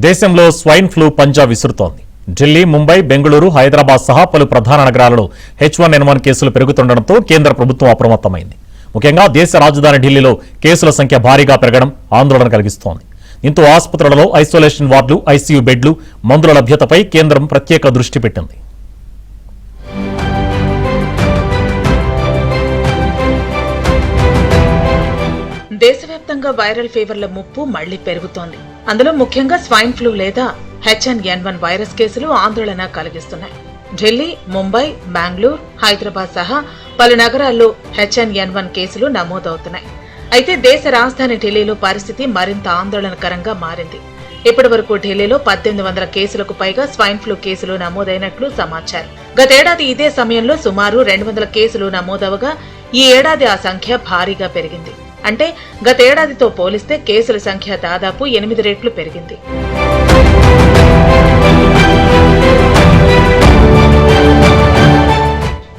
దేశంలో swine flu పంజా విసురుతోంది. ఢిల్లీ, ముంబై, బెంగళూరు, హైదరాబాద్ సహా పలు ప్రధాన నగరాలలో H1N1 కేసులు పెరుగుతుండటంతో కేంద్ర ప్రభుత్వం అప్రమత్తమైంది. ముఖ్యంగా దేశ రాజధాని ఢిల్లీలో కేసుల సంఖ్య భారీగా పెరగడం ఆందోళన కలిగిస్తోంది. దీంతో ఆసుపత్రులలో ఐసోలేషన్ వార్డులు, ఐసీయూ బెడ్లు, మందుల లభ్యతపై కేంద్రం ప్రత్యేక దృష్టి పెట్టింది. దేశవ్యాప్తంగా వైరల్ ఫీవర్ల ముప్పు మళ్లీ పెరుగుతోంది. అందులో ముఖ్యంగా స్వైన్ ఫ్లూ లేదా H1N1 వైరస్ కేసులు ఆందోళన కలిగిస్తున్నాయి. ఢిల్లీ, ముంబై, బెంగళూరు, హైదరాబాద్ సహా పలు నగరాల్లో H1N1 కేసులు నమోదవుతున్నాయి. అయితే దేశ రాజధాని ఢిల్లీలో పరిస్థితి మరింత ఆందోళనకరంగా మారింది. ఇప్పటి వరకు ఢిల్లీలో 1800 కేసులకు పైగా స్వైన్ ఫ్లూ కేసులు నమోదైనట్లు సమాచారం. గతేడాది ఇదే సమయంలో సుమారు 200 కేసులు నమోదవగా ఈ ఏడాది ఆ సంఖ్య భారీగా పెరిగింది. అంటే గతేడాదితో పోలిస్తే కేసుల సంఖ్య దాదాపు 8 రెట్లు పెరిగింది.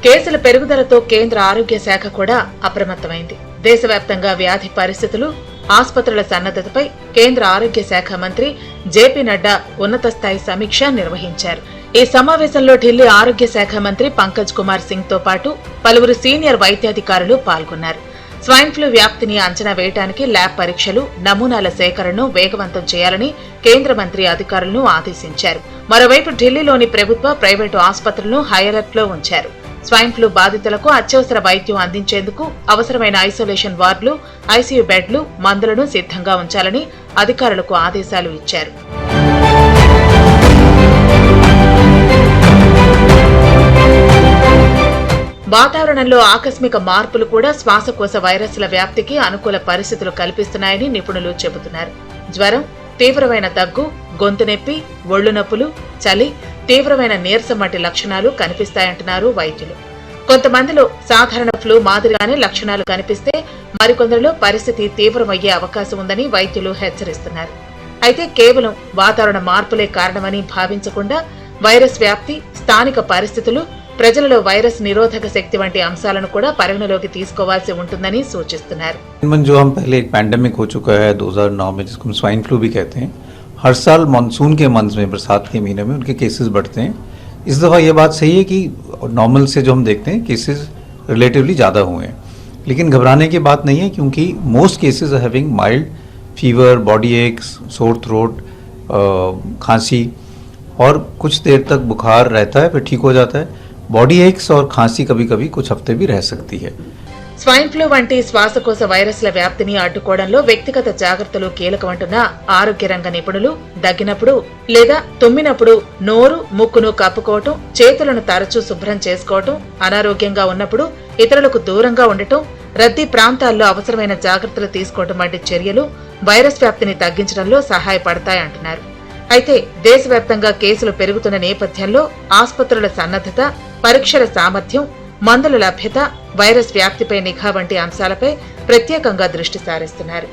కేసుల పెరుగుదలతో కేంద్ర ఆరోగ్య శాఖ కూడా అప్రమత్తమైంది. దేశవ్యాప్తంగా వ్యాధి పరిస్థితులు, ఆసుపత్రుల సన్నద్ధతపై కేంద్ర ఆరోగ్య శాఖ మంత్రి జేపీ నడ్డా ఉన్నత స్థాయి సమీక్ష నిర్వహించారు. ఈ సమావేశంలో ఢిల్లీ ఆరోగ్య శాఖ మంత్రి పంకజ్ కుమార్ సింగ్ తో పాటు పలువురు సీనియర్ వైద్యాధికారులు పాల్గొన్నారు. స్వైన్ ఫ్లూ వ్యాప్తిని అంచనా వేయడానికి ల్యాబ్ పరీక్షలు, నమూనాల సేకరణను వేగవంతం చేయాలని కేంద్ర మంత్రి అధికారులను ఆదేశించారు. మరోవైపు ఢిల్లీలోని ప్రభుత్వ, ప్రైవేటు ఆసుపత్రులను హైఅలర్ట్ లో ఉంచారు. స్వైన్ ఫ్లూ బాధితులకు అత్యవసర వైద్యం అందించేందుకు అవసరమైన ఐసోలేషన్ వార్డులు, ఐసీయూ బెడ్లు, మందులను సిద్ధంగా ఉంచాలని అధికారులకు ఆదేశాలు ఇచ్చారు. వాతావరణంలో ఆకస్మిక మార్పులు కూడా శ్వాసకోశ వైరస్ల వ్యాప్తికి అనుకూల పరిస్థితులు కల్పిస్తున్నాయని నిపుణులు చెబుతున్నారు. జ్వరం, తీవ్రమైన దగ్గు, గొంతు నొప్పి, ఒళ్లు నొప్పులు, చలి, తీవ్రమైన నీరసం వంటి లక్షణాలు కనిపిస్తాయంటున్నారు వైద్యులు. కొంతమందిలో సాధారణ ఫ్లూ మాదిరిగానే లక్షణాలు కనిపిస్తే మరికొందరిలో పరిస్థితి తీవ్రమయ్యే అవకాశం ఉందని వైద్యులు హెచ్చరిస్తున్నారు. అయితే కేవలం వాతావరణ మార్పులే కారణమని భావించకుండా వైరస్ వ్యాప్తి, స్థానిక పరిస్థితులు, ప్రజలలో వైరస్ నిరోధక శక్తి వంటి అంశాలను కూడా పరిగణలోకి తీసుకోవాల్సి ఉంటుందని సూచిస్తున్నారు. जो हम पहले एक पैंडेमिक हो चुका है 2009 में, जिसको हम स्वाइन फ्लू भी कहते हैं, हर साल मानसून के मंथ में, बरसात के महीने में उनके केसेस बढ़ते हैं. इस दफ़ा ये बात सही है कि नॉर्मल से जो हम देखते हैं केसेस रिलेटिवली ज़्यादा हुए हैं, लेकिन घबराने की बात नहीं है, क्योंकि most cases are having mild fever, body aches, sore throat, खांसी, और कुछ देर तक बुखार रहता है, फिर ठीक हो जाता है. बॉडी एक्स और खांसी कभी कभी कुछ हफ्ते भी रह सकती है. స్వైన్ ఫ్లూ వంటి శ్వాసకోశ వైరస్ల వ్యాప్తిని అడ్డుకోవడంలో వ్యక్తిగత జాగ్రత్తలు కీలకమంటున్న ఆరోగ్య రంగ నిపుణులు దగ్గినప్పుడు లేదా తుమ్మినప్పుడు నోరు, ముక్కును కప్పుకోవటం, చేతులను తరచూ శుభ్రం చేసుకోవటం, అనారోగ్యంగా ఉన్నప్పుడు ఇతరులకు దూరంగా ఉండటం, రద్దీ ప్రాంతాల్లో అవసరమైన జాగ్రత్తలు తీసుకోవటం వంటి చర్యలు వైరస్ వ్యాప్తిని తగ్గించడంలో సహాయపడతాయంటున్నారు. అయితే దేశవ్యాప్తంగా కేసులు పెరుగుతున్న నేపథ్యంలో ఆసుపత్రుల సన్నద్ధత, పరీక్షల సామర్థ్యం, మందుల లభ్యత, వైరస్ వ్యాప్తిపై నిఘా వంటి అంశాలపై ప్రత్యేకంగా దృష్టి సారిస్తున్నారు.